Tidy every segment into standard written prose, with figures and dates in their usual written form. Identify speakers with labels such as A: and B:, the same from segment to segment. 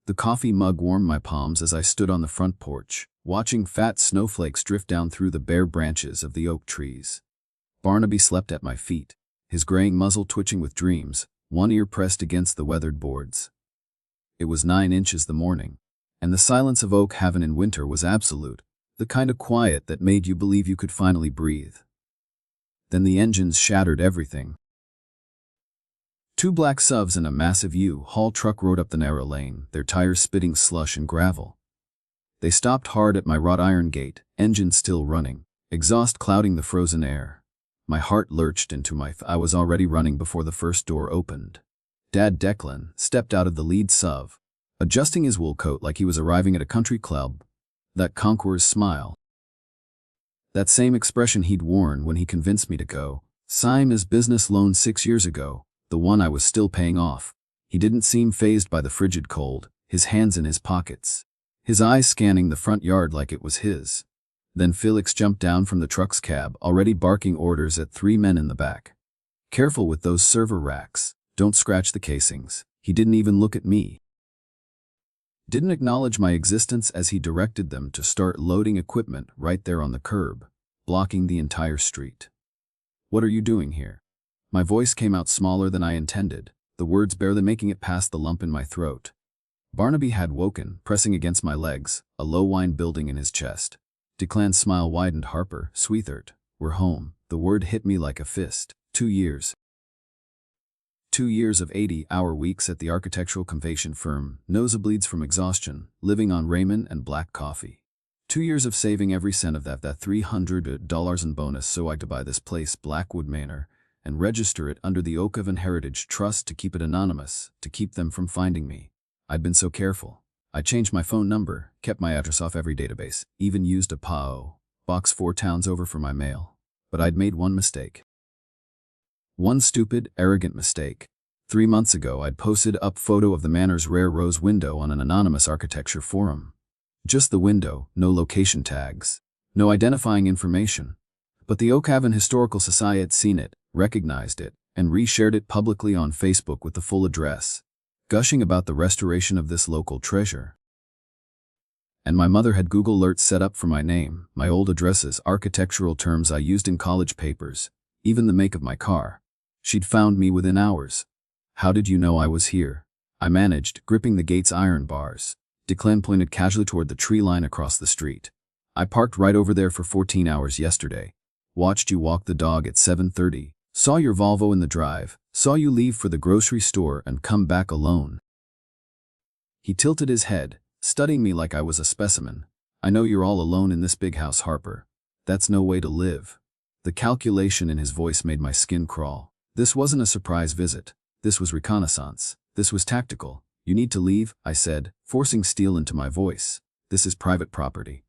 A: The coffee mug warmed my palms as I stood on the front porch, watching fat snowflakes drift down through the bare branches of the oak trees. Barnaby slept at my feet, his graying muzzle twitching with dreams, one ear pressed against the weathered boards. It was 9 inches the morning, and the silence of Oak Haven in winter was absolute, the kind of quiet that made you believe you could finally breathe. Then the engines shattered everything. 2 black SUVs and a massive U-Haul truck rode up the narrow lane, their tires spitting slush and gravel. They stopped hard at my wrought iron gate, engine still running, exhaust clouding the frozen air. My heart lurched into I was already running before the first door opened. Dad Declan stepped out of the lead SUV, adjusting his wool coat like he was arriving at a country club. That conqueror's smile. That same expression he'd worn when he convinced me to go sign his business loan 6 years ago, the one I was still paying off. He didn't seem fazed by the frigid cold, his hands in his pockets, his eyes scanning the front yard like it was his. Then Felix jumped down from the truck's cab, already barking orders at 3 men in the back. Careful with those server racks, don't scratch the casings. He didn't even look at me. Didn't acknowledge my existence as he directed them to start loading equipment right there on the curb, blocking the entire street. "What are you doing here?" My voice came out smaller than I intended, the words barely making it past the lump in my throat. Barnaby had woken, pressing against my legs, a low whine building in his chest. Declan's smile widened. "Harper, sweetheart, we're home." The word hit me like a fist. 2 years. 2 years of 80-hour weeks at the architectural conveyor firm, nosebleeds from exhaustion, living on ramen and black coffee. 2 years of saving every cent of that $300 in bonus so I could buy this place, Blackwood Manor, and register it under the Oak Haven Heritage Trust to keep it anonymous, to keep them from finding me. I'd been so careful. I changed my phone number, kept my address off every database, even used a PO box 4 towns over for my mail. But I'd made one mistake. One stupid, arrogant mistake. 3 months ago I'd posted up photo of the Manor's rare rose window on an anonymous architecture forum. Just the window, no location tags, no identifying information. But the Oak Haven Historical Society had seen it, recognized it, and reshared it publicly on Facebook with the full address, gushing about the restoration of this local treasure. And my mother had Google alerts set up for my name, my old addresses, architectural terms I used in college papers, even the make of my car. She'd found me within hours. "How did you know I was here?" I managed, gripping the gate's iron bars. Declan pointed casually toward the tree line across the street. "I parked right over there for 14 hours yesterday. Watched you walk the dog at 7:30. Saw your Volvo in the drive. Saw you leave for the grocery store and come back alone." He tilted his head, studying me like I was a specimen. "I know you're all alone in this big house, Harper. That's no way to live." The calculation in his voice made my skin crawl. This wasn't a surprise visit. This was reconnaissance. This was tactical. "You need to leave," I said, forcing steel into my voice. "This is private property.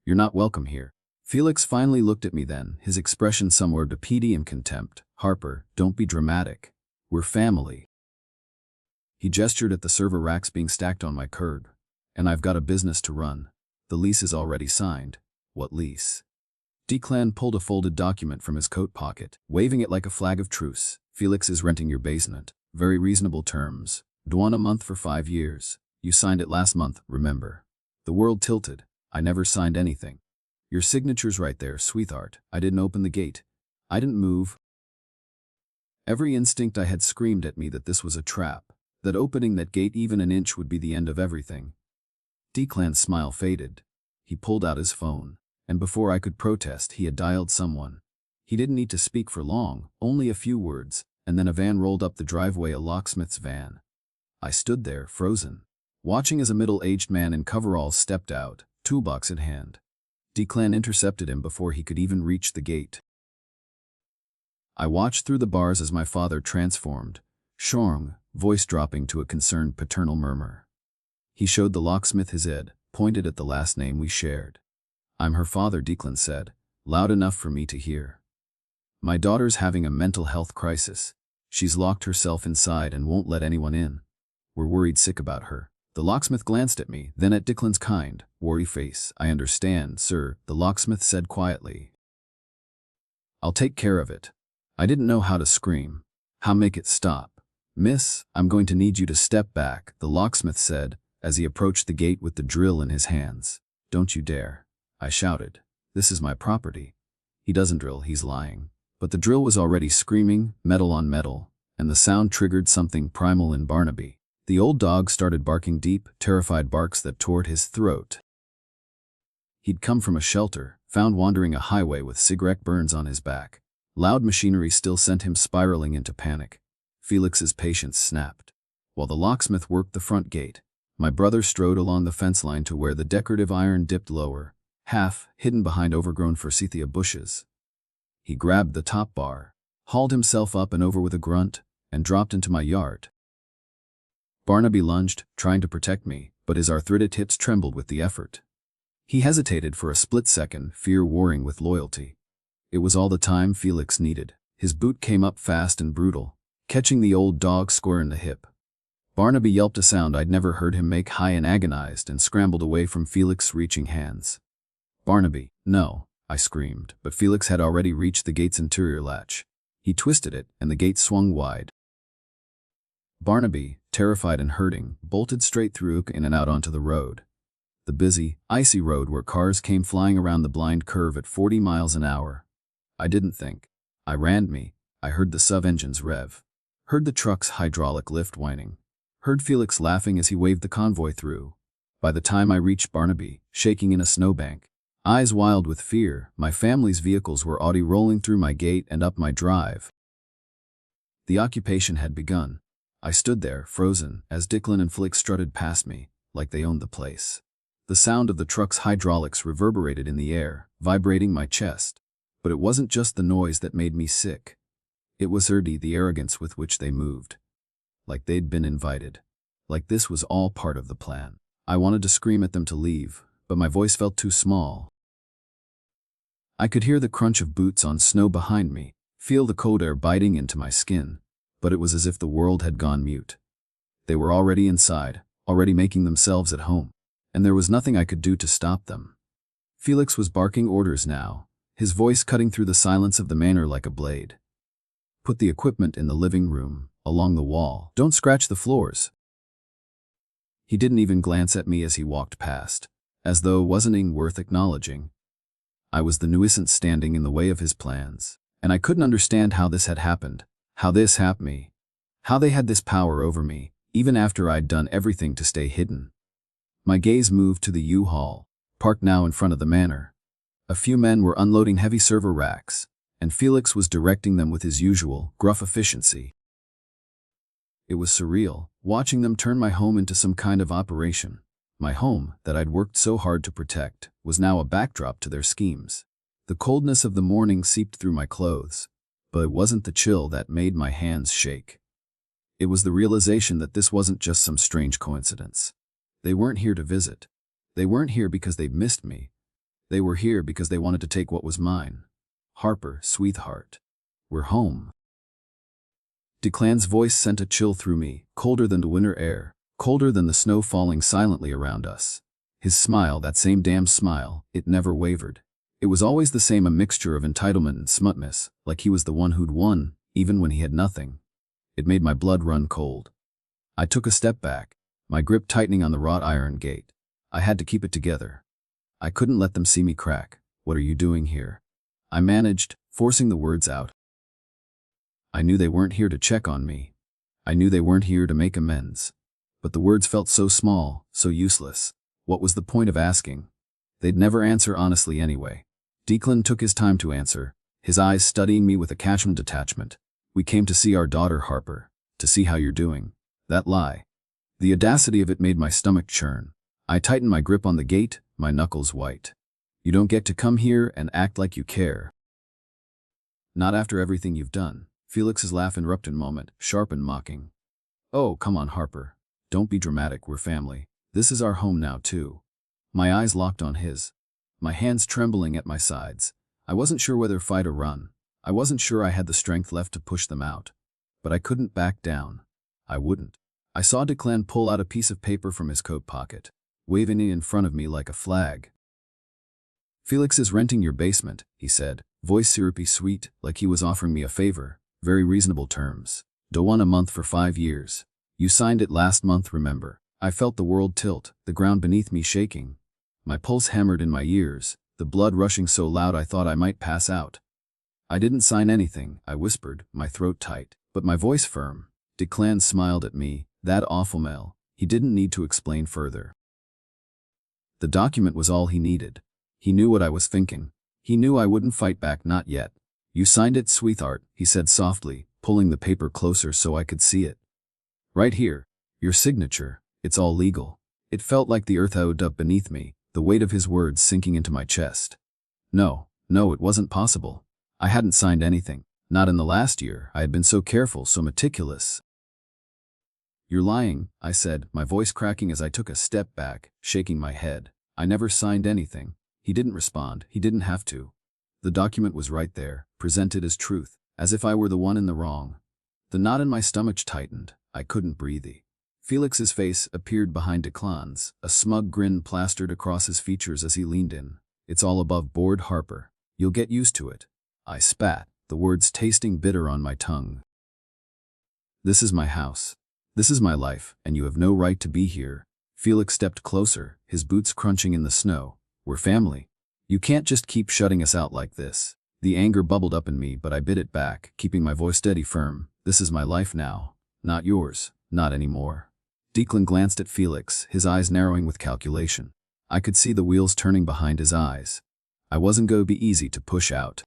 A: You're not welcome here." Felix finally looked at me then, his expression somewhere to pity and contempt. "Harper, don't be dramatic. We're family." He gestured at the server racks being stacked on my curb. "And I've got a business to run. The lease is already signed." "What lease?" Declan pulled a folded document from his coat pocket, waving it like a flag of truce. "Felix is renting your basement. Very reasonable terms. $1 a month for 5 years. You signed it last month, remember?" The world tilted. "I never signed anything." "Your signature's right there, sweetheart. I didn't open the gate. I didn't move." Every instinct I had screamed at me that this was a trap, that opening that gate even an inch would be the end of everything. Declan's smile faded. He pulled out his phone, and before I could protest, he had dialed someone. He didn't need to speak for long, only a few words, and then a van rolled up the driveway, a locksmith's van. I stood there, frozen, watching as a middle-aged man in coveralls stepped out, toolbox in hand. Declan intercepted him before he could even reach the gate. I watched through the bars as my father transformed, Shorng, voice dropping to a concerned paternal murmur. He showed the locksmith his head, pointed at the last name we shared. "I'm her father," Declan said, loud enough for me to hear. "My daughter's having a mental health crisis. She's locked herself inside and won't let anyone in. We're worried sick about her." The locksmith glanced at me, then at Declan's kind, worry face. "I understand, sir," the locksmith said quietly. "I'll take care of it." I didn't know how to scream, how make it stop. "Miss, I'm going to need you to step back," the locksmith said, as he approached the gate with the drill in his hands. "Don't you dare," I shouted. "This is my property." "He doesn't drill, he's lying." But the drill was already screaming, metal on metal, and the sound triggered something primal in Barnaby. The old dog started barking deep, terrified barks that tore at his throat. He'd come from a shelter, found wandering a highway with cigarette burns on his back. Loud machinery still sent him spiraling into panic. Felix's patience snapped. While the locksmith worked the front gate, my brother strode along the fence line to where the decorative iron dipped lower, half hidden behind overgrown forsythia bushes. He grabbed the top bar, hauled himself up and over with a grunt, and dropped into my yard. Barnaby lunged, trying to protect me, but his arthritic hips trembled with the effort. He hesitated for a split second, fear warring with loyalty. It was all the time Felix needed. His boot came up fast and brutal, catching the old dog square in the hip. Barnaby yelped a sound I'd never heard him make, high and agonized, and scrambled away from Felix's reaching hands. "Barnaby, no," I screamed, but Felix had already reached the gate's interior latch. He twisted it, and the gate swung wide. Barnaby, terrified and hurting, bolted straight through in and out onto the road. The busy, icy road where cars came flying around the blind curve at 40 miles an hour. I didn't think. I ran me. I heard the sub-engines rev. Heard the truck's hydraulic lift whining. Heard Felix laughing as he waved the convoy through. By the time I reached Barnaby, shaking in a snowbank, eyes wild with fear, my family's vehicles were already rolling through my gate and up my drive. The occupation had begun. I stood there, frozen, as Declan and Flick strutted past me, like they owned the place. The sound of the truck's hydraulics reverberated in the air, vibrating my chest. But it wasn't just the noise that made me sick. It was the arrogance with which they moved. Like they'd been invited. Like this was all part of the plan. I wanted to scream at them to leave, but my voice felt too small. I could hear the crunch of boots on snow behind me, feel the cold air biting into my skin, but it was as if the world had gone mute. They were already inside, already making themselves at home, and there was nothing I could do to stop them. Felix was barking orders now, his voice cutting through the silence of the manor like a blade. "Put the equipment in the living room, along the wall. Don't scratch the floors." He didn't even glance at me as he walked past, as though it wasn't worth acknowledging. I was the nuisance standing in the way of his plans, and I couldn't understand how this had happened, how this happened me, how they had this power over me, even after I'd done everything to stay hidden. My gaze moved to the U-Haul, parked now in front of the manor. A few men were unloading heavy server racks, and Felix was directing them with his usual, gruff efficiency. It was surreal, watching them turn my home into some kind of operation. My home, that I'd worked so hard to protect, was now a backdrop to their schemes. The coldness of the morning seeped through my clothes, but it wasn't the chill that made my hands shake. It was the realization that this wasn't just some strange coincidence. They weren't here to visit. They weren't here because they'd missed me. They were here because they wanted to take what was mine. "Harper, sweetheart, we're home." Declan's voice sent a chill through me, colder than the winter air, colder than the snow falling silently around us. His smile, that same damn smile, it never wavered. It was always the same, a mixture of entitlement and smutness, like he was the one who'd won, even when he had nothing. It made my blood run cold. I took a step back, my grip tightening on the wrought iron gate. I had to keep it together. I couldn't let them see me crack. "What are you doing here?" I managed, forcing the words out. I knew they weren't here to check on me. I knew they weren't here to make amends. But the words felt so small, so useless. What was the point of asking? They'd never answer honestly anyway. Declan took his time to answer, his eyes studying me with a catchment detachment. "We came to see our daughter, Harper, to see how you're doing." That lie. The audacity of it made my stomach churn. I tightened my grip on the gate, my knuckles white. "You don't get to come here and act like you care. Not after everything you've done." Felix's laugh interrupted a moment, sharp and mocking. "Oh, come on, Harper. Don't be dramatic, we're family. This is our home now, too." My eyes locked on his, my hands trembling at my sides. I wasn't sure whether fight or run. I wasn't sure I had the strength left to push them out. But I couldn't back down. I wouldn't. I saw Declan pull out a piece of paper from his coat pocket, waving it in front of me like a flag. "Felix is renting your basement," he said, voice syrupy sweet, like he was offering me a favor. "Very reasonable terms. $1 a month for 5 years. You signed it last month, remember?" I felt the world tilt, the ground beneath me shaking. My pulse hammered in my ears, the blood rushing so loud I thought I might pass out. I didn't sign anything, I whispered, my throat tight, but my voice firm. Declan smiled at me, that awful male. He didn't need to explain further. The document was all he needed. He knew what I was thinking. He knew I wouldn't fight back, not yet. You signed it, sweetheart, he said softly, pulling the paper closer so I could see it. Right here. Your signature. It's all legal. It felt like the earth opened up beneath me, the weight of his words sinking into my chest. No, it wasn't possible. I hadn't signed anything. Not in the last year. I had been so careful, so meticulous. You're lying, I said, my voice cracking as I took a step back, shaking my head. I never signed anything. He didn't respond. He didn't have to. The document was right there, presented as truth, as if I were the one in the wrong. The knot in my stomach tightened. I couldn't breathe. Felix's face appeared behind Declan's, a smug grin plastered across his features as he leaned in. It's all above board, Harper. You'll get used to it. I spat, the words tasting bitter on my tongue. This is my house. This is my life, and you have no right to be here. Felix stepped closer, his boots crunching in the snow. We're family. You can't just keep shutting us out like this. The anger bubbled up in me, but I bit it back, keeping my voice steady firm. This is my life now. Not yours. Not anymore. Declan glanced at Felix, his eyes narrowing with calculation. I could see the wheels turning behind his eyes. I wasn't going to be easy to push out.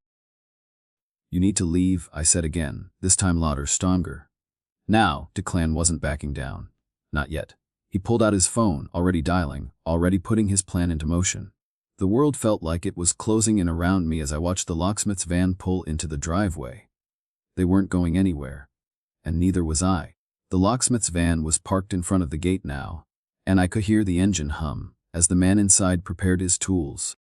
A: You need to leave, I said again, this time louder, stronger. Now, Declan wasn't backing down. Not yet. He pulled out his phone, already dialing, already putting his plan into motion. The world felt like it was closing in around me as I watched the locksmith's van pull into the driveway. They weren't going anywhere. And neither was I. The locksmith's van was parked in front of the gate now, and I could hear the engine hum as the man inside prepared his tools.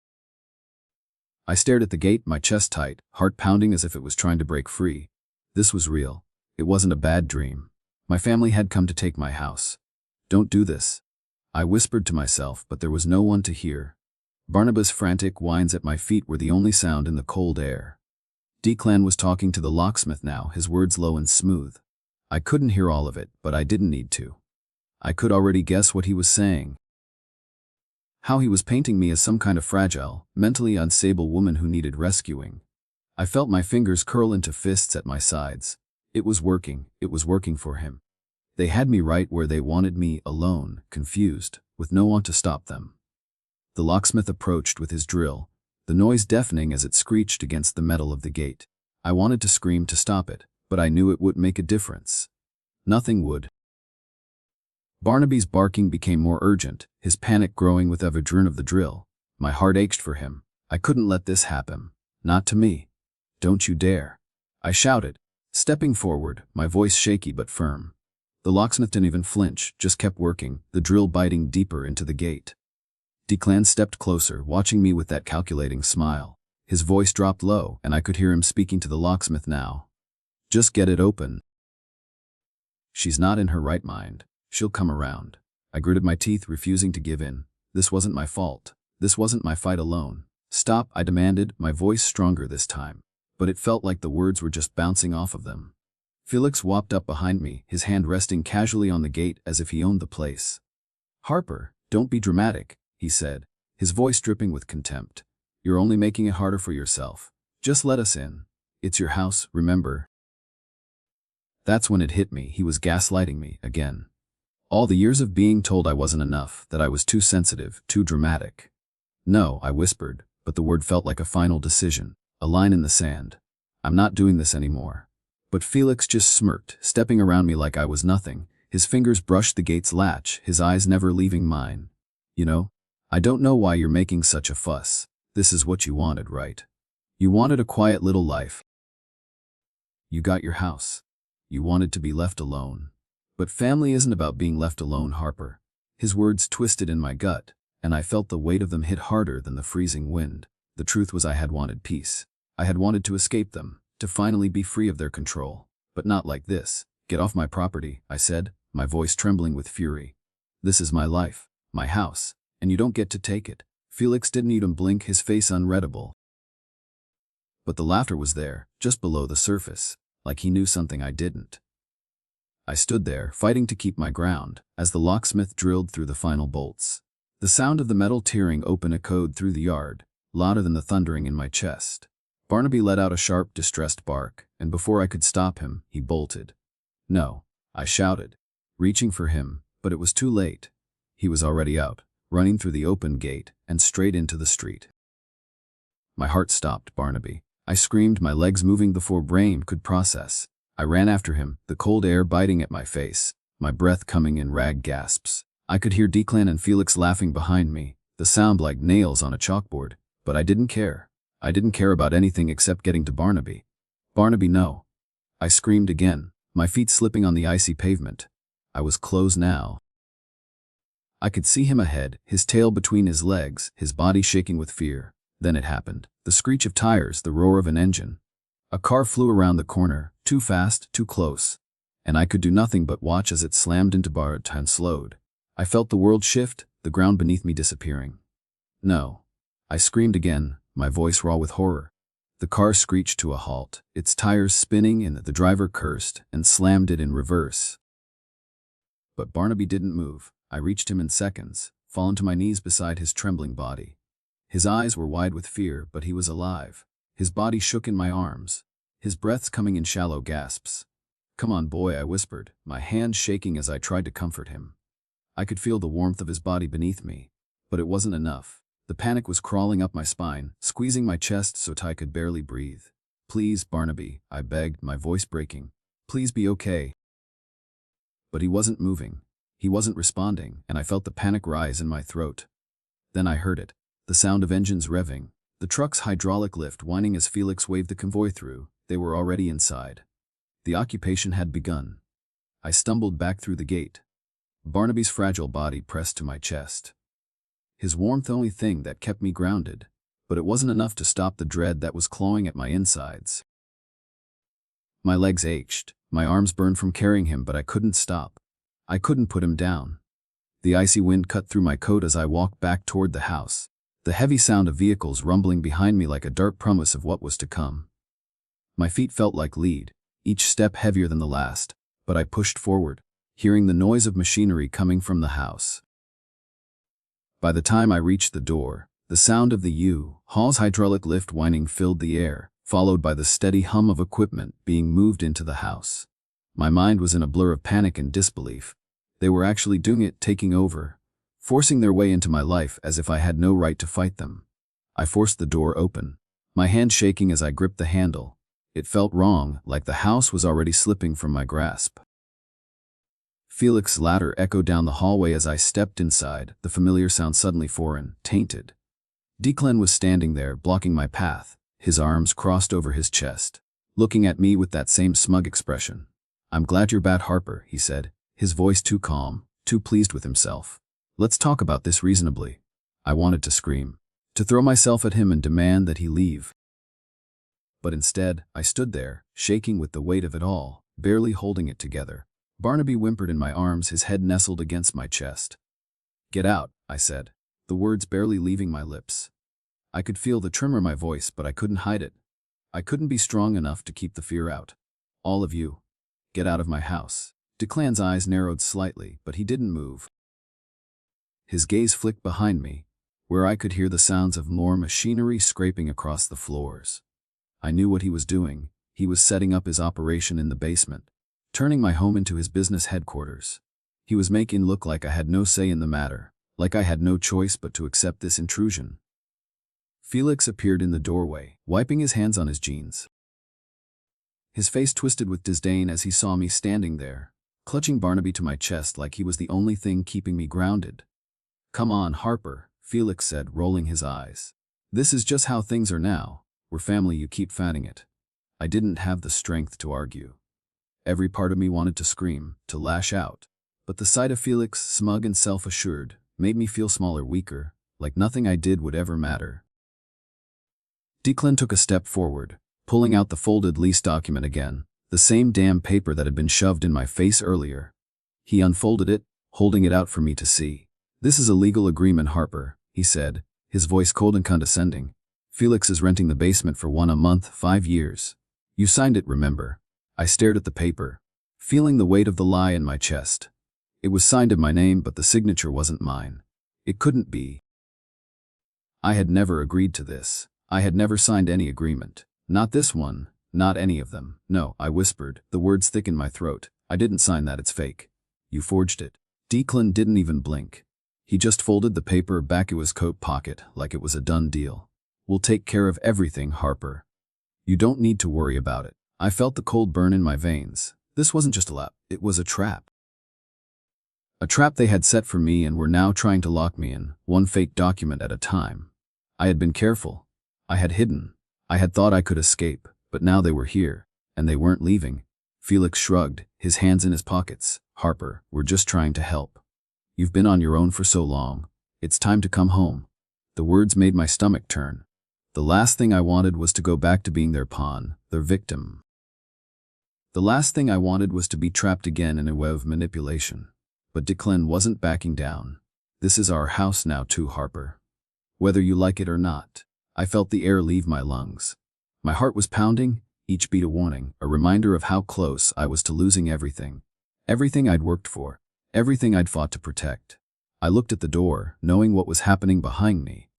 A: I stared at the gate, my chest tight, heart pounding as if it was trying to break free. This was real. It wasn't a bad dream. My family had come to take my house. Don't do this. I whispered to myself, but there was no one to hear. Barnabas' frantic whines at my feet were the only sound in the cold air. Declan was talking to the locksmith now, his words low and smooth. I couldn't hear all of it, but I didn't need to. I could already guess what he was saying. How he was painting me as some kind of fragile, mentally unstable woman who needed rescuing. I felt my fingers curl into fists at my sides. It was working for him. They had me right where they wanted me, alone, confused, with no one to stop them. The locksmith approached with his drill, the noise deafening as it screeched against the metal of the gate. I wanted to scream to stop it, but I knew it wouldn't make a difference. Nothing would. Barnaby's barking became more urgent, his panic growing with every drone of the drill. My heart ached for him. I couldn't let this happen. Not to me. Don't you dare. I shouted, stepping forward, my voice shaky but firm. The locksmith didn't even flinch, just kept working, the drill biting deeper into the gate. Declan stepped closer, watching me with that calculating smile. His voice dropped low, and I could hear him speaking to the locksmith now. Just get it open. She's not in her right mind. She'll come around. I gritted my teeth, refusing to give in. This wasn't my fault. This wasn't my fight alone. Stop, I demanded, my voice stronger this time. But it felt like the words were just bouncing off of them. Felix walked up behind me, his hand resting casually on the gate as if he owned the place. Harper, don't be dramatic, he said, his voice dripping with contempt. You're only making it harder for yourself. Just let us in. It's your house, remember? That's when it hit me. He was gaslighting me again. All the years of being told I wasn't enough, that I was too sensitive, too dramatic. No, I whispered, but the word felt like a final decision, a line in the sand. I'm not doing this anymore. But Felix just smirked, stepping around me like I was nothing. His fingers brushed the gate's latch, his eyes never leaving mine. You know, I don't know why you're making such a fuss. This is what you wanted, right? You wanted a quiet little life. You got your house. You wanted to be left alone. But family isn't about being left alone, Harper. His words twisted in my gut, and I felt the weight of them hit harder than the freezing wind. The truth was I had wanted peace. I had wanted to escape them, to finally be free of their control. But not like this. Get off my property, I said, my voice trembling with fury. This is my life, my house, and you don't get to take it. Felix didn't even blink, his face unreadable. But the laughter was there, just below the surface, like he knew something I didn't. I stood there, fighting to keep my ground, as the locksmith drilled through the final bolts. The sound of the metal tearing open echoed through the yard, louder than the thundering in my chest. Barnaby let out a sharp, distressed bark, and before I could stop him, he bolted. "No," I shouted, reaching for him, but it was too late. He was already out, running through the open gate and straight into the street. My heart stopped, Barnaby. I screamed, my legs moving before brain could process. I ran after him, the cold air biting at my face, my breath coming in ragged gasps. I could hear Declan and Felix laughing behind me, the sound like nails on a chalkboard, but I didn't care. I didn't care about anything except getting to Barnaby. "Barnaby, no!" I screamed again, my feet slipping on the icy pavement. I was close now. I could see him ahead, his tail between his legs, his body shaking with fear. Then it happened. The screech of tires, the roar of an engine. A car flew around the corner, too fast, too close. And I could do nothing but watch as it slammed into Bart and slowed. I felt the world shift, the ground beneath me disappearing. "No!" I screamed again, my voice raw with horror. The car screeched to a halt, its tires spinning, and the driver cursed and slammed it in reverse. But Barnaby didn't move. I reached him in seconds, fallen to my knees beside his trembling body. His eyes were wide with fear, but he was alive. His body shook in my arms, his breaths coming in shallow gasps. "Come on, boy," I whispered, my hands shaking as I tried to comfort him. I could feel the warmth of his body beneath me, but it wasn't enough. The panic was crawling up my spine, squeezing my chest so I could barely breathe. "Please, Barnaby," I begged, my voice breaking. "Please be okay." But he wasn't moving. He wasn't responding, and I felt the panic rise in my throat. Then I heard it. The sound of engines revving, the truck's hydraulic lift whining as Felix waved the convoy through. They were already inside. The occupation had begun. I stumbled back through the gate. Barnaby's fragile body pressed to my chest. His warmth the only thing that kept me grounded, but it wasn't enough to stop the dread that was clawing at my insides. My legs ached, my arms burned from carrying him, but I couldn't stop. I couldn't put him down. The icy wind cut through my coat as I walked back toward the house, the heavy sound of vehicles rumbling behind me like a dark promise of what was to come. My feet felt like lead, each step heavier than the last, but I pushed forward, hearing the noise of machinery coming from the house. By the time I reached the door, the sound of the U-Haul's hydraulic lift whining filled the air, followed by the steady hum of equipment being moved into the house. My mind was in a blur of panic and disbelief. They were actually doing it, taking over, forcing their way into my life as if I had no right to fight them. I forced the door open, my hand shaking as I gripped the handle. It felt wrong, like the house was already slipping from my grasp. Felix's ladder echoed down the hallway as I stepped inside, the familiar sound suddenly foreign, tainted. Declan was standing there, blocking my path, his arms crossed over his chest, looking at me with that same smug expression. "I'm glad you're back, Harper," he said, his voice too calm, too pleased with himself. "Let's talk about this reasonably." I wanted to scream, to throw myself at him and demand that he leave. But instead, I stood there, shaking with the weight of it all, barely holding it together. Barnaby whimpered in my arms, his head nestled against my chest. "Get out," I said, the words barely leaving my lips. I could feel the tremor in my voice, but I couldn't hide it. I couldn't be strong enough to keep the fear out. "All of you. Get out of my house." Declan's eyes narrowed slightly, but he didn't move. His gaze flicked behind me, where I could hear the sounds of more machinery scraping across the floors. I knew what he was doing. He was setting up his operation in the basement, turning my home into his business headquarters. He was making it look like I had no say in the matter, like I had no choice but to accept this intrusion. Felix appeared in the doorway, wiping his hands on his jeans. His face twisted with disdain as he saw me standing there, clutching Barnaby to my chest like he was the only thing keeping me grounded. "Come on, Harper," Felix said, rolling his eyes. "This is just how things are now. We're family, you keep fanning it." I didn't have the strength to argue. Every part of me wanted to scream, to lash out. But the sight of Felix, smug and self-assured, made me feel smaller, weaker, like nothing I did would ever matter. Declan took a step forward, pulling out the folded lease document again, the same damn paper that had been shoved in my face earlier. He unfolded it, holding it out for me to see. "This is a legal agreement, Harper," he said, his voice cold and condescending. "Felix is renting the basement for 1 a month, 5 years. You signed it, remember?" I stared at the paper. feeling the weight of the lie in my chest. It was signed in my name, but the signature wasn't mine. It couldn't be. I had never agreed to this. I had never signed any agreement. Not this one, not any of them. No, I whispered, the words thick in my throat. I didn't sign that, it's fake. You forged it. Declan didn't even blink. He just folded the paper back into his coat pocket like it was a done deal. We'll take care of everything, Harper. You don't need to worry about it. I felt the cold burn in my veins. This wasn't just a lap, it was a trap. A trap they had set for me and were now trying to lock me in, one fake document at a time. I had been careful. I had hidden. I had thought I could escape, but now they were here, and they weren't leaving. Felix shrugged, his hands in his pockets. Harper, we're just trying to help. You've been on your own for so long. It's time to come home. The words made my stomach turn. The last thing I wanted was to go back to being their pawn, their victim. The last thing I wanted was to be trapped again in a web of manipulation. But Declan wasn't backing down. This is our house now too, Harper. Whether you like it or not. I felt the air leave my lungs. My heart was pounding, each beat a warning, a reminder of how close I was to losing everything. Everything I'd worked for, everything I'd fought to protect. I looked at the door, knowing what was happening behind me.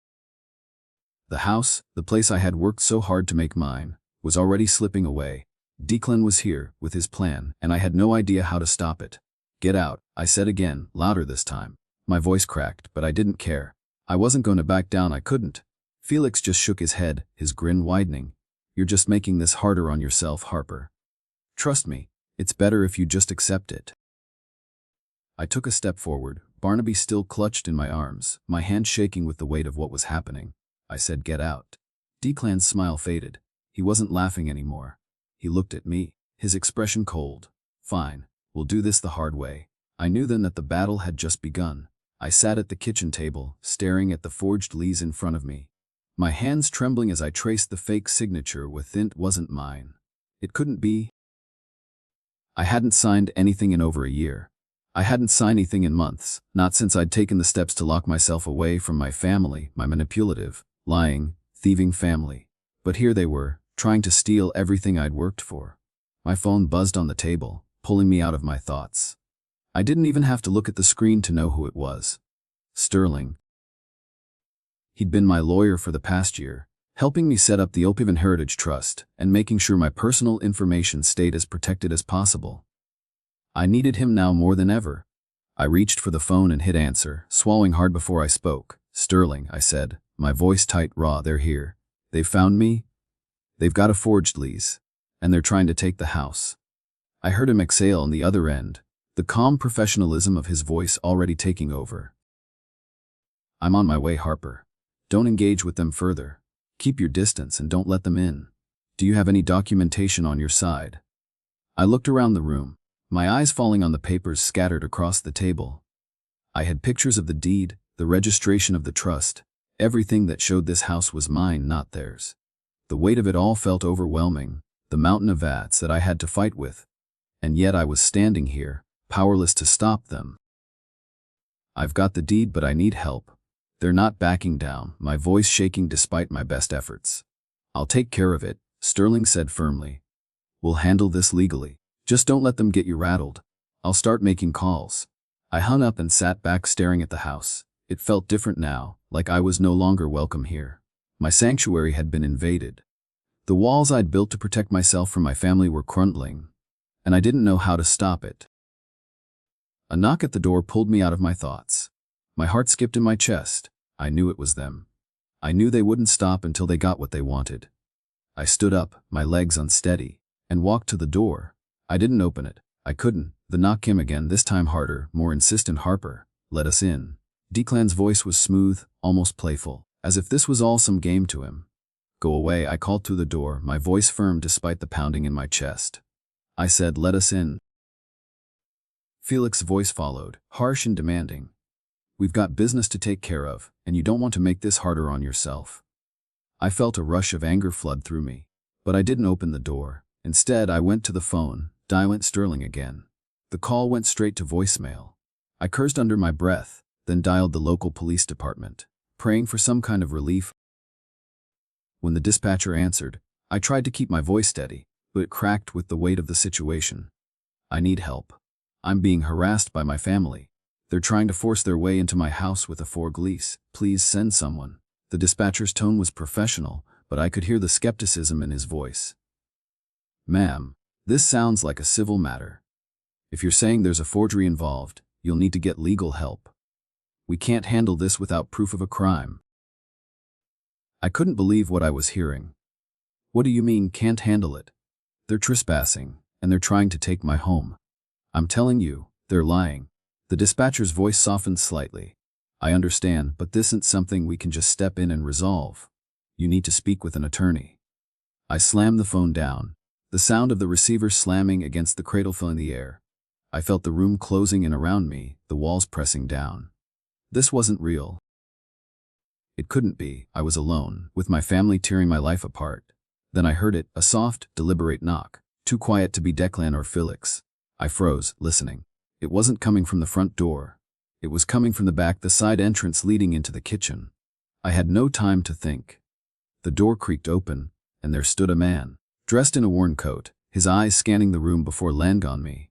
A: The house, the place I had worked so hard to make mine, was already slipping away. Declan was here, with his plan, and I had no idea how to stop it. Get out, I said again, louder this time. My voice cracked, but I didn't care. I wasn't going to back down, I couldn't. Felix just shook his head, his grin widening. You're just making this harder on yourself, Harper. Trust me, it's better if you just accept it. I took a step forward, Barnaby still clutched in my arms, my hand shaking with the weight of what was happening. I said, get out. Declan's smile faded. He wasn't laughing anymore. He looked at me, his expression cold. Fine, we'll do this the hard way. I knew then that the battle had just begun. I sat at the kitchen table, staring at the forged lease in front of me. My hands trembling as I traced the fake signature within. It wasn't mine. It couldn't be. I hadn't signed anything in over a year. I hadn't signed anything in months, not since I'd taken the steps to lock myself away from my family, my manipulative, lying, thieving family. But here they were, trying to steal everything I'd worked for. My phone buzzed on the table, pulling me out of my thoughts. I didn't even have to look at the screen to know who it was. Sterling. He'd been my lawyer for the past year, helping me set up the Opivan Heritage Trust and making sure my personal information stayed as protected as possible. I needed him now more than ever. I reached for the phone and hit answer, swallowing hard before I spoke. Sterling, I said, my voice tight, raw. They're here. They've found me. They've got a forged lease, and they're trying to take the house. I heard him exhale on the other end, the calm professionalism of his voice already taking over. I'm on my way, Harper. Don't engage with them further. Keep your distance and don't let them in. Do you have any documentation on your side? I looked around the room, my eyes falling on the papers scattered across the table. I had pictures of the deed, the registration of the trust, everything that showed this house was mine, not theirs. The weight of it all felt overwhelming, the mountain of vats that I had to fight with. And yet I was standing here, powerless to stop them. I've got the deed, but I need help. They're not backing down, my voice shaking despite my best efforts. I'll take care of it, Sterling said firmly. We'll handle this legally. Just don't let them get you rattled. I'll start making calls. I hung up and sat back staring at the house. It felt different now, like I was no longer welcome here. My sanctuary had been invaded. The walls I'd built to protect myself from my family were crumbling, and I didn't know how to stop it. A knock at the door pulled me out of my thoughts. My heart skipped in my chest. I knew it was them. I knew they wouldn't stop until they got what they wanted. I stood up, my legs unsteady, and walked to the door. I didn't open it. I couldn't. The knock came again, this time harder, more insistent. Harper, let us in. Declan's voice was smooth, almost playful, as if this was all some game to him. Go away, I called through the door, my voice firm despite the pounding in my chest. I said, let us in. Felix's voice followed, harsh and demanding. We've got business to take care of, and you don't want to make this harder on yourself. I felt a rush of anger flood through me, but I didn't open the door. Instead, I went to the phone, dialing Sterling again. The call went straight to voicemail. I cursed under my breath, then dialed the local police department, praying for some kind of relief. When the dispatcher answered, I tried to keep my voice steady, but it cracked with the weight of the situation. I need help. I'm being harassed by my family. They're trying to force their way into my house with a four-glice. Please send someone." The dispatcher's tone was professional, but I could hear the skepticism in his voice. "Ma'am, this sounds like a civil matter. If you're saying there's a forgery involved, you'll need to get legal help. We can't handle this without proof of a crime." I couldn't believe what I was hearing. "What do you mean, can't handle it? They're trespassing, and they're trying to take my home. I'm telling you, they're lying." The dispatcher's voice softened slightly. "I understand, but this isn't something we can just step in and resolve. You need to speak with an attorney." I slammed the phone down, the sound of the receiver slamming against the cradle filling the air. I felt the room closing in around me, the walls pressing down. This wasn't real. It couldn't be. I was alone, with my family tearing my life apart. Then I heard it, a soft, deliberate knock, too quiet to be Declan or Felix. I froze, listening. It wasn't coming from the front door. It was coming from the back, the side entrance leading into the kitchen. I had no time to think. The door creaked open, and there stood a man, dressed in a worn coat, his eyes scanning the room before landing on me.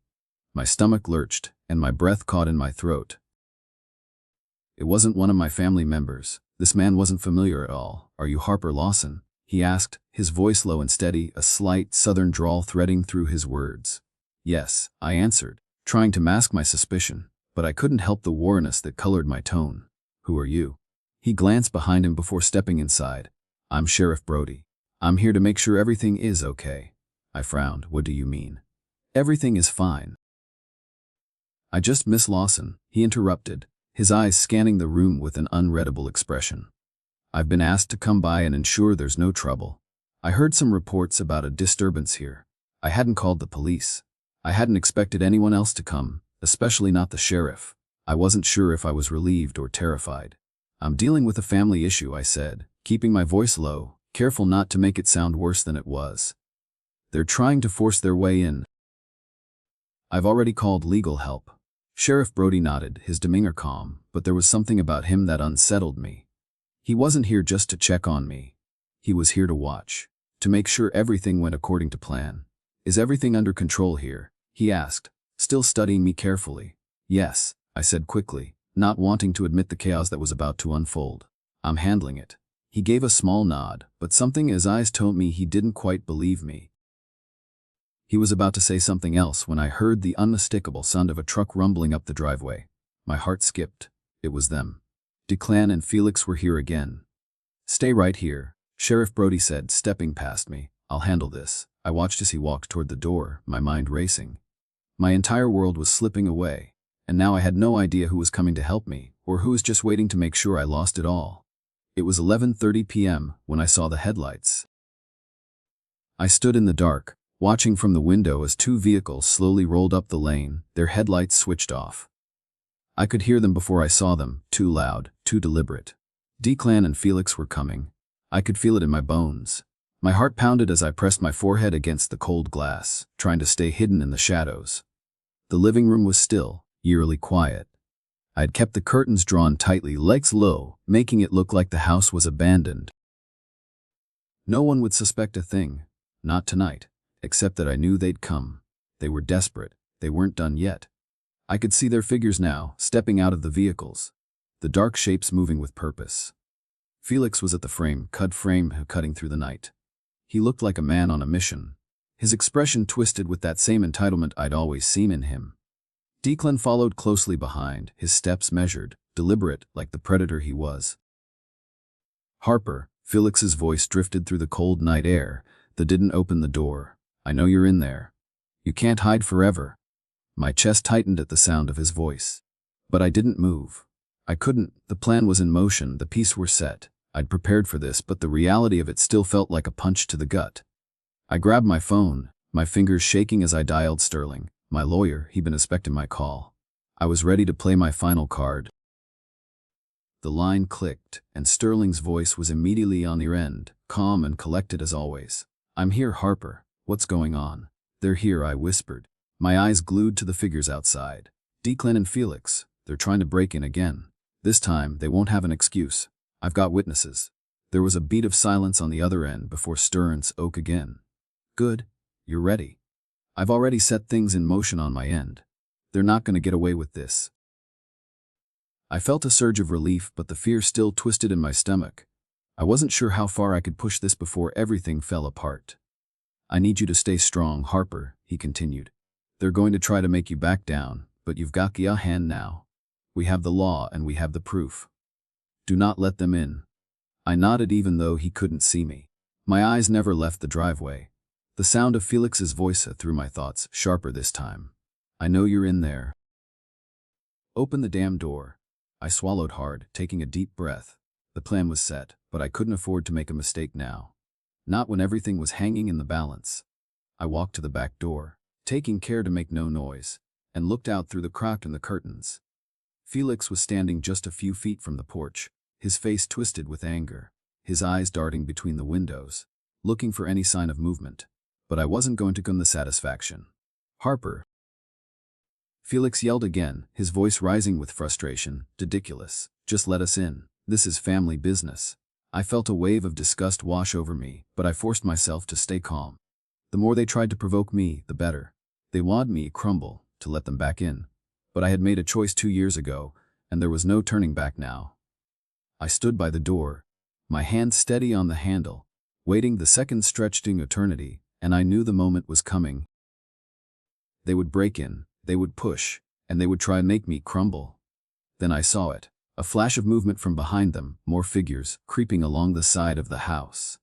A: My stomach lurched, and my breath caught in my throat. It wasn't one of my family members. This man wasn't familiar at all. "Are you Harper Lawson?" he asked, his voice low and steady, a slight southern drawl threading through his words. "Yes," I answered, trying to mask my suspicion, but I couldn't help the wariness that colored my tone. "Who are you?" He glanced behind him before stepping inside. "I'm Sheriff Brody. I'm here to make sure everything is okay." I frowned. "What do you mean?" "Everything is fine." "I just miss Lawson," he interrupted, his eyes scanning the room with an unreadable expression. "I've been asked to come by and ensure there's no trouble. I heard some reports about a disturbance here. I hadn't called the police. I hadn't expected anyone else to come, especially not the sheriff. I wasn't sure if I was relieved or terrified." "I'm dealing with a family issue," I said, keeping my voice low, careful not to make it sound worse than it was. "They're trying to force their way in. I've already called legal help." Sheriff Brody nodded, his demeanor calm, but there was something about him that unsettled me. He wasn't here just to check on me. He was here to watch, to make sure everything went according to plan. "Is everything under control here?" he asked, still studying me carefully. "Yes," I said quickly, not wanting to admit the chaos that was about to unfold. "I'm handling it." He gave a small nod, but something in his eyes told me he didn't quite believe me. He was about to say something else when I heard the unmistakable sound of a truck rumbling up the driveway. My heart skipped. It was them. Declan and Felix were here again. "Stay right here," Sheriff Brody said, stepping past me. "I'll handle this." I watched as he walked toward the door, my mind racing. My entire world was slipping away, and now I had no idea who was coming to help me, or who was just waiting to make sure I lost it all. It was 11:30 p.m. when I saw the headlights. I stood in the dark, watching from the window as two vehicles slowly rolled up the lane, their headlights switched off. I could hear them before I saw them, too loud, too deliberate. Declan and Felix were coming. I could feel it in my bones. My heart pounded as I pressed my forehead against the cold glass, trying to stay hidden in the shadows. The living room was still, eerily quiet. I had kept the curtains drawn tightly, legs low, making it look like the house was abandoned. No one would suspect a thing, not tonight. Except that I knew they'd come. They were desperate. They weren't done yet. I could see their figures now, stepping out of the vehicles. The dark shapes moving with purpose. Felix was at the frame cutting through the night. He looked like a man on a mission. His expression twisted with that same entitlement I'd always seen in him. Declan followed closely behind, his steps measured, deliberate, like the predator he was. "Harper," Felix's voice drifted through the cold night air that didn't open the door. "I know you're in there. You can't hide forever." My chest tightened at the sound of his voice. But I didn't move. I couldn't. The plan was in motion, the pieces were set. I'd prepared for this, but the reality of it still felt like a punch to the gut. I grabbed my phone, my fingers shaking as I dialed Sterling, my lawyer. He'd been expecting my call. I was ready to play my final card. The line clicked, and Sterling's voice was immediately on the end, calm and collected as always. "I'm here, Harper. What's going on?" "They're here," I whispered, my eyes glued to the figures outside. "Declan and Felix. They're trying to break in again. This time, they won't have an excuse. I've got witnesses." There was a beat of silence on the other end before Stearns spoke again. "Good. You're ready." I've already set things in motion on my end. They're not going to get away with this. I felt a surge of relief, but the fear still twisted in my stomach. I wasn't sure how far I could push this before everything fell apart. I need you to stay strong, Harper, he continued. They're going to try to make you back down, but you've got your hand now. We have the law and we have the proof. Do not let them in. I nodded even though he couldn't see me. My eyes never left the driveway. The sound of Felix's voice through my thoughts, sharper this time. I know you're in there. Open the damn door. I swallowed hard, taking a deep breath. The plan was set, but I couldn't afford to make a mistake now. Not when everything was hanging in the balance. I walked to the back door, taking care to make no noise, and looked out through the crack in the curtains. Felix was standing just a few feet from the porch, his face twisted with anger, his eyes darting between the windows, looking for any sign of movement. But I wasn't going to give him the satisfaction. Harper. Felix yelled again, his voice rising with frustration. Ridiculous. Just let us in. This is family business. I felt a wave of disgust wash over me, but I forced myself to stay calm. The more they tried to provoke me, the better. They wanted me to crumble, to let them back in. But I had made a choice 2 years ago, and there was no turning back now. I stood by the door, my hand steady on the handle, waiting. The seconds stretched in eternity, and I knew the moment was coming. They would break in, they would push, and they would try and make me crumble. Then I saw it. A flash of movement from behind them, more figures, creeping along the side of the house.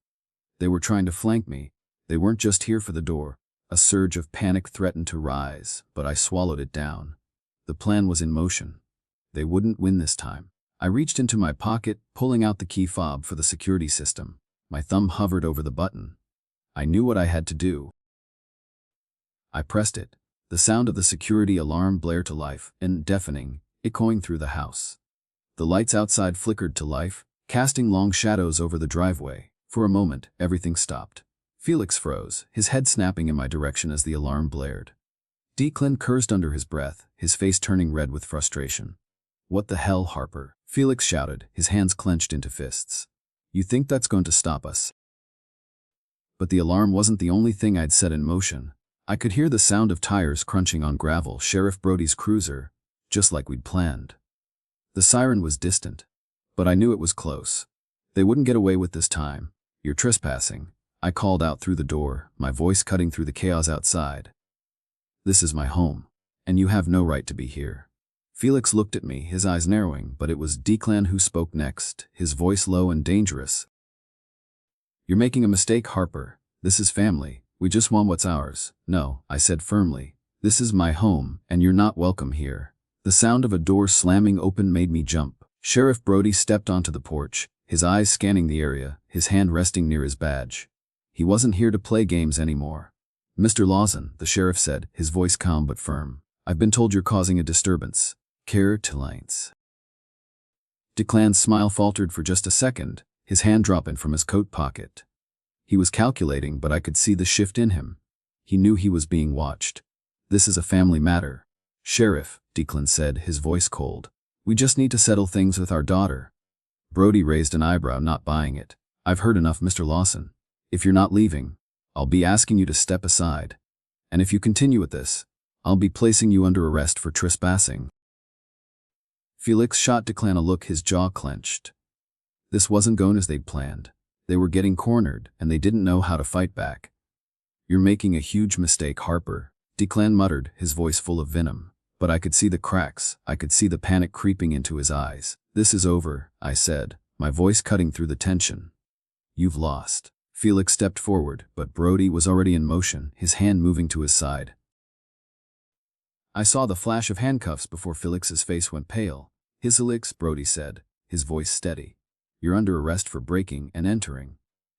A: They were trying to flank me. They weren't just here for the door. A surge of panic threatened to rise, but I swallowed it down. The plan was in motion. They wouldn't win this time. I reached into my pocket, pulling out the key fob for the security system. My thumb hovered over the button. I knew what I had to do. I pressed it. The sound of the security alarm blared to life, and deafening, echoing through the house. The lights outside flickered to life, casting long shadows over the driveway. For a moment, everything stopped. Felix froze, his head snapping in my direction as the alarm blared. Declan cursed under his breath, his face turning red with frustration. What the hell, Harper? Felix shouted, his hands clenched into fists. You think that's going to stop us? But the alarm wasn't the only thing I'd set in motion. I could hear the sound of tires crunching on gravel, Sheriff Brody's cruiser, just like we'd planned. The siren was distant, but I knew it was close. They wouldn't get away with this time. You're trespassing, I called out through the door, my voice cutting through the chaos outside. This is my home, and you have no right to be here. Felix looked at me, his eyes narrowing, but it was Declan who spoke next, his voice low and dangerous. You're making a mistake, Harper. This is family. We just want what's ours. No, I said firmly. This is my home, and you're not welcome here. The sound of a door slamming open made me jump. Sheriff Brody stepped onto the porch, his eyes scanning the area, his hand resting near his badge. He wasn't here to play games anymore. Mr. Lawson, the sheriff said, his voice calm but firm. I've been told you're causing a disturbance. Care to lines. Declan's smile faltered for just a second, his hand dropping from his coat pocket. He was calculating, but I could see the shift in him. He knew he was being watched. This is a family matter. Sheriff, Declan said, his voice cold. We just need to settle things with our daughter. Brody raised an eyebrow, not buying it. I've heard enough, Mr. Lawson. If you're not leaving, I'll be asking you to step aside. And if you continue with this, I'll be placing you under arrest for trespassing. Felix shot Declan a look, his jaw clenched. This wasn't going as they'd planned. They were getting cornered, and they didn't know how to fight back. You're making a huge mistake, Harper, Declan muttered, his voice full of venom. But I could see the cracks, I could see the panic creeping into his eyes. This is over, I said, my voice cutting through the tension. You've lost. Felix stepped forward, but Brody was already in motion, his hand moving to his side. I saw the flash of handcuffs before Felix's face went pale. Felix, Brody said, his voice steady. You're under arrest for breaking and entering.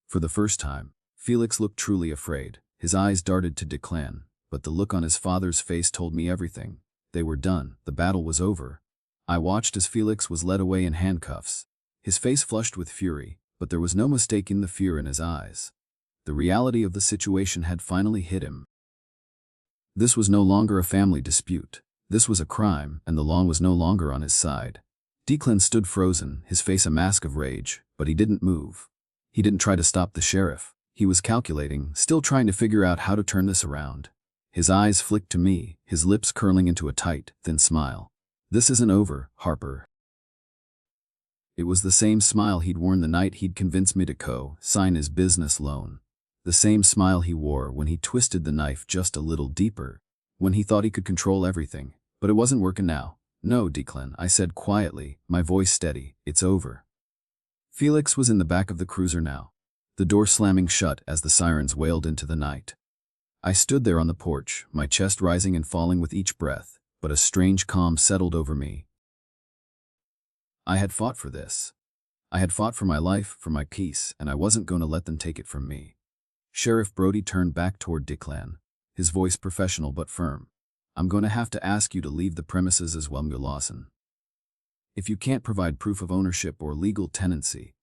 A: For the first time, Felix looked truly afraid. His eyes darted to Declan, but the look on his father's face told me everything. They were done, the battle was over. I watched as Felix was led away in handcuffs. His face flushed with fury, but there was no mistaking the fear in his eyes. The reality of the situation had finally hit him. This was no longer a family dispute. This was a crime, and the law was no longer on his side. Declan stood frozen, his face a mask of rage, but he didn't move. He didn't try to stop the sheriff. He was calculating, still trying to figure out how to turn this around. His eyes flicked to me, his lips curling into a tight, thin smile. "This isn't over, Harper." It was the same smile he'd worn the night he'd convinced me to sign his business loan. The same smile he wore when he twisted the knife just a little deeper, when he thought he could control everything. But it wasn't working now. "No, Declan," I said quietly, my voice steady. "It's over." Felix was in the back of the cruiser now, the door slamming shut as the sirens wailed into the night. I stood there on the porch, my chest rising and falling with each breath, but a strange calm settled over me. I had fought for this. I had fought for my life, for my peace, and I wasn't going to let them take it from me. Sheriff Brody turned back toward Declan, his voice professional but firm. "I'm going to have to ask you to leave the premises as well, Mr. Lawson. If you can't provide proof of ownership or legal tenancy,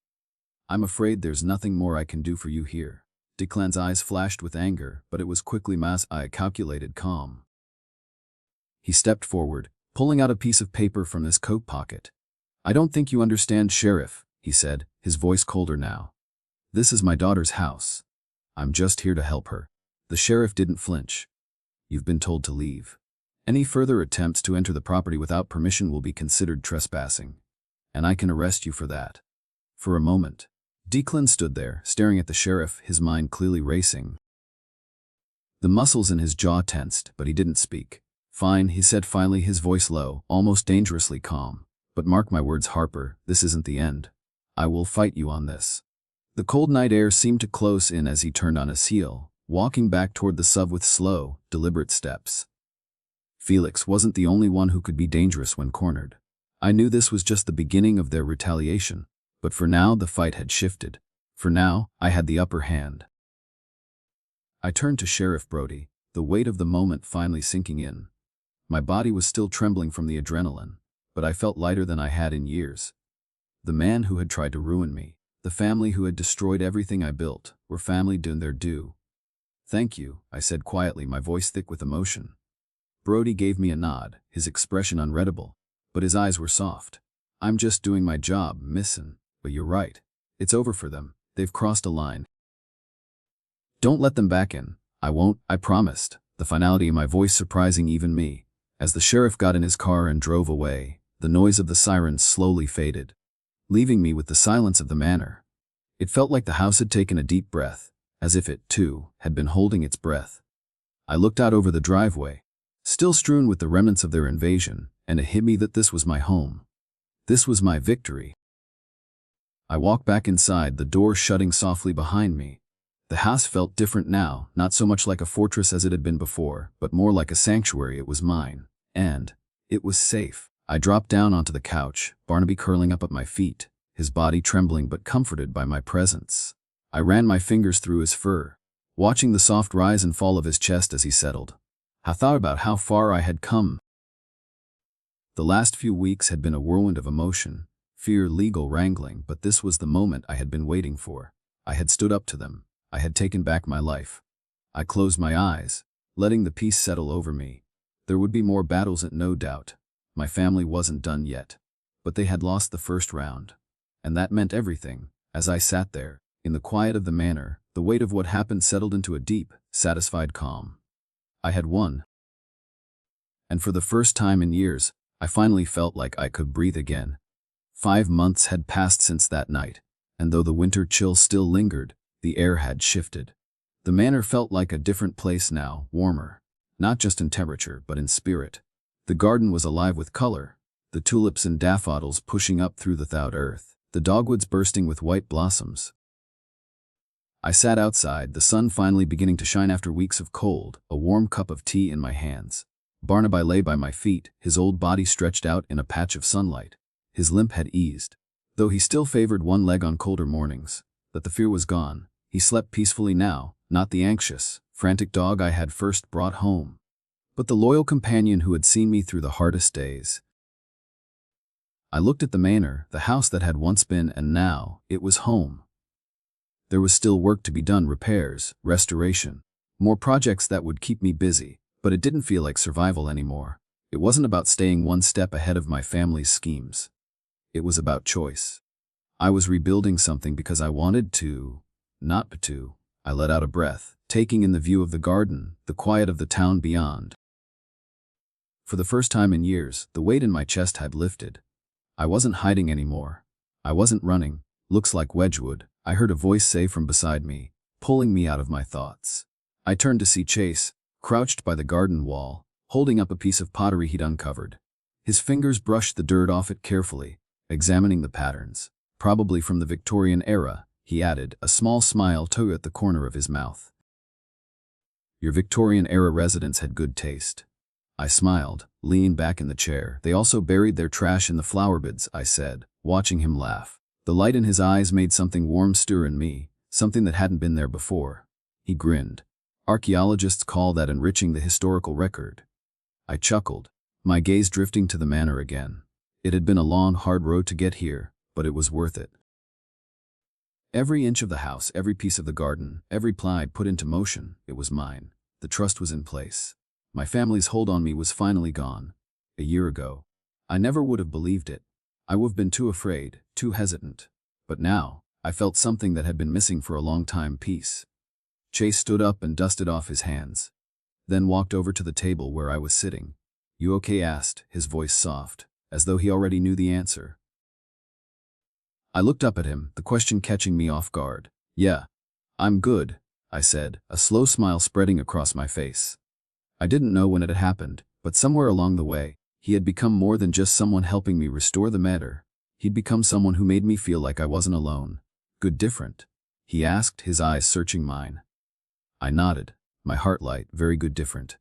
A: I'm afraid there's nothing more I can do for you here." Declan's eyes flashed with anger, but it was quickly calculated calm. He stepped forward, pulling out a piece of paper from his coat pocket. "I don't think you understand, Sheriff," he said, his voice colder now. "This is my daughter's house. I'm just here to help her." The sheriff didn't flinch. "You've been told to leave. Any further attempts to enter the property without permission will be considered trespassing, and I can arrest you for that." For a moment, Declan stood there, staring at the sheriff, his mind clearly racing. The muscles in his jaw tensed, but he didn't speak. "Fine," he said finally, his voice low, almost dangerously calm. "But mark my words, Harper, this isn't the end. I will fight you on this." The cold night air seemed to close in as he turned on his heel, walking back toward the sub with slow, deliberate steps. Felix wasn't the only one who could be dangerous when cornered. I knew this was just the beginning of their retaliation, but for now the fight had shifted. For now, I had the upper hand. I turned to Sheriff Brody, the weight of the moment finally sinking in. My body was still trembling from the adrenaline, but I felt lighter than I had in years. The man who had tried to ruin me, the family who had destroyed everything I built, were family doing their due. "Thank you," I said quietly, my voice thick with emotion. Brody gave me a nod, his expression unreadable, but his eyes were soft. "I'm just doing my job, missin', but you're right. It's over for them. They've crossed a line. Don't let them back in." "I won't," I promised, the finality in my voice surprising even me. As the sheriff got in his car and drove away, the noise of the sirens slowly faded, leaving me with the silence of the manor. It felt like the house had taken a deep breath, as if it, too, had been holding its breath. I looked out over the driveway, still strewn with the remnants of their invasion, and it hit me that this was my home. This was my victory. I walked back inside, the door shutting softly behind me. The house felt different now, not so much like a fortress as it had been before, but more like a sanctuary. It was mine, and it was safe. I dropped down onto the couch, Barnaby curling up at my feet, his body trembling but comforted by my presence. I ran my fingers through his fur, watching the soft rise and fall of his chest as he settled. I thought about how far I had come. The last few weeks had been a whirlwind of emotion, fear, legal wrangling, but this was the moment I had been waiting for. I had stood up to them. I had taken back my life. I closed my eyes, letting the peace settle over me. There would be more battles, no doubt. My family wasn't done yet, but they had lost the first round. And that meant everything. As I sat there, in the quiet of the manor, the weight of what happened settled into a deep, satisfied calm. I had won. And for the first time in years, I finally felt like I could breathe again. 5 months had passed since that night, and though the winter chill still lingered, the air had shifted. The manor felt like a different place now, warmer, not just in temperature but in spirit. The garden was alive with color, the tulips and daffodils pushing up through the thawed earth, the dogwoods bursting with white blossoms. I sat outside, the sun finally beginning to shine after weeks of cold, a warm cup of tea in my hands. Barnaby lay by my feet, his old body stretched out in a patch of sunlight. His limp had eased, though he still favored one leg on colder mornings. But the fear was gone. He slept peacefully now, not the anxious, frantic dog I had first brought home, but the loyal companion who had seen me through the hardest days. I looked at the manor, the house that had once been, and now it was home. There was still work to be done, repairs, restoration, more projects that would keep me busy, but it didn't feel like survival anymore. It wasn't about staying one step ahead of my family's schemes. It was about choice. I was rebuilding something because I wanted to, not to. I let out a breath, taking in the view of the garden, the quiet of the town beyond. For the first time in years, the weight in my chest had lifted. I wasn't hiding anymore. I wasn't running. Looks like Wedgwood, I heard a voice say from beside me, pulling me out of my thoughts. I turned to see Chase, crouched by the garden wall, holding up a piece of pottery he'd uncovered. His fingers brushed the dirt off it carefully, examining the patterns. Probably from the Victorian era, he added, a small smile too at the corner of his mouth. Your Victorian-era residents had good taste. I smiled, leaning back in the chair. They also buried their trash in the flower beds, I said, watching him laugh. The light in his eyes made something warm stir in me, something that hadn't been there before. He grinned. Archaeologists call that enriching the historical record. I chuckled, my gaze drifting to the manor again. It had been a long, hard road to get here, but it was worth it. Every inch of the house, every piece of the garden, every ply I'd put into motion, it was mine. The trust was in place. My family's hold on me was finally gone. A year ago. I never would have believed it. I would have been too afraid, too hesitant. But now, I felt something that had been missing for a long time: peace. Chase stood up and dusted off his hands. Then walked over to the table where I was sitting. You okay? Asked, his voice soft, as though he already knew the answer. I looked up at him, the question catching me off guard. Yeah, I'm good, I said, a slow smile spreading across my face. I didn't know when it had happened, but somewhere along the way, he had become more than just someone helping me restore the matter. He'd become someone who made me feel like I wasn't alone. Good different? He asked, his eyes searching mine. I nodded, my heart light. Very good different.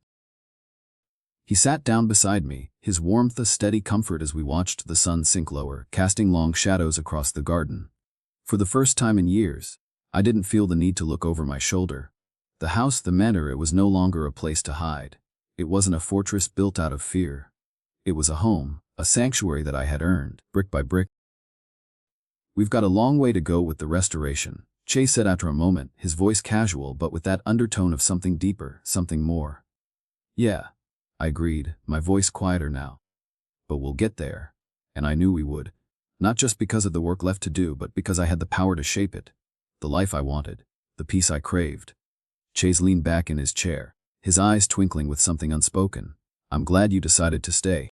A: He sat down beside me, his warmth a steady comfort as we watched the sun sink lower, casting long shadows across the garden. For the first time in years, I didn't feel the need to look over my shoulder. The house, the manor, it was no longer a place to hide. It wasn't a fortress built out of fear. It was a home, a sanctuary that I had earned, brick by brick. We've got a long way to go with the restoration, Chase said after a moment, his voice casual but with that undertone of something deeper, something more. Yeah, I agreed, my voice quieter now. But we'll get there. And I knew we would. Not just because of the work left to do, but because I had the power to shape it. The life I wanted. The peace I craved. Chase leaned back in his chair, his eyes twinkling with something unspoken. I'm glad you decided to stay.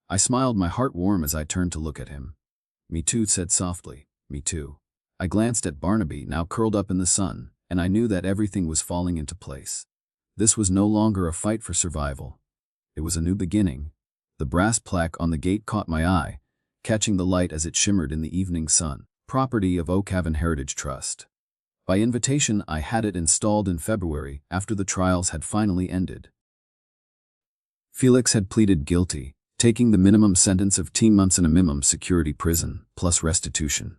A: I smiled, my heart warm as I turned to look at him. Me too, said softly. Me too. I glanced at Barnaby, now curled up in the sun, and I knew that everything was falling into place. This was no longer a fight for survival. It was a new beginning. The brass plaque on the gate caught my eye, catching the light as it shimmered in the evening sun. Property of Oakhaven Heritage Trust. By invitation, I had it installed in February after the trials had finally ended. Felix had pleaded guilty, taking the minimum sentence of 10 months in a minimum security prison, plus restitution.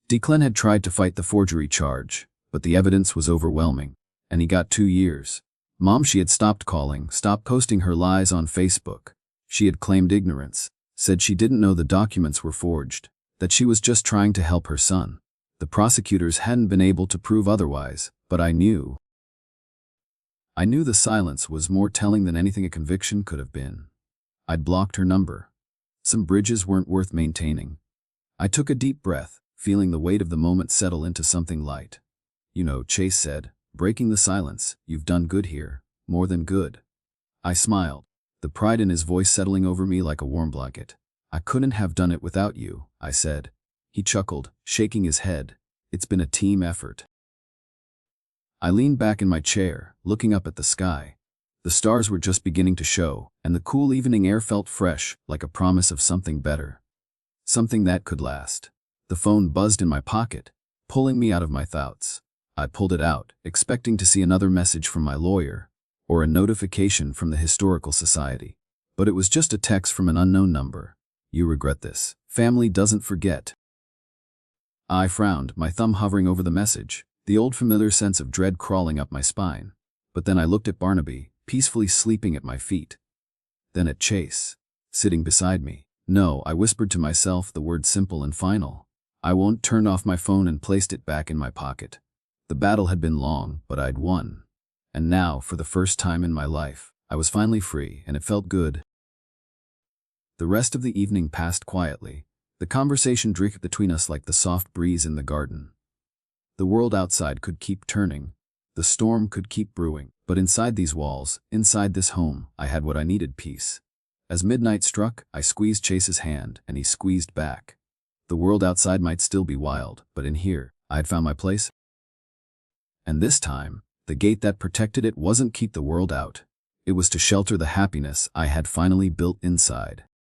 A: Declan had tried to fight the forgery charge, but the evidence was overwhelming, and he got 2 years. Mom, she had stopped calling, stopped posting her lies on Facebook. She had claimed ignorance, said she didn't know the documents were forged, that she was just trying to help her son. The prosecutors hadn't been able to prove otherwise, but I knew. I knew the silence was more telling than anything a conviction could have been. I'd blocked her number. Some bridges weren't worth maintaining. I took a deep breath, feeling the weight of the moment settle into something light. You know, Chase said, breaking the silence, you've done good here, more than good. I smiled, the pride in his voice settling over me like a warm blanket. I couldn't have done it without you, I said. He chuckled, shaking his head. It's been a team effort. I leaned back in my chair, looking up at the sky. The stars were just beginning to show, and the cool evening air felt fresh, like a promise of something better. Something that could last. The phone buzzed in my pocket, pulling me out of my thoughts. I pulled it out, expecting to see another message from my lawyer, or a notification from the Historical Society. But it was just a text from an unknown number. You regret this. Family doesn't forget. I frowned, my thumb hovering over the message, the old familiar sense of dread crawling up my spine. But then I looked at Barnaby, peacefully sleeping at my feet. Then at Chase, sitting beside me. No, I whispered to myself the word simple and final. I won't. Turned off my phone and placed it back in my pocket. The battle had been long, but I'd won. And now, for the first time in my life, I was finally free, and it felt good. The rest of the evening passed quietly. The conversation drifted between us like the soft breeze in the garden. The world outside could keep turning. The storm could keep brewing. But inside these walls, inside this home, I had what I needed: peace. As midnight struck, I squeezed Chase's hand, and he squeezed back. The world outside might still be wild, but in here, I had found my place. And this time, the gate that protected it wasn't keep the world out. It was to shelter the happiness I had finally built inside.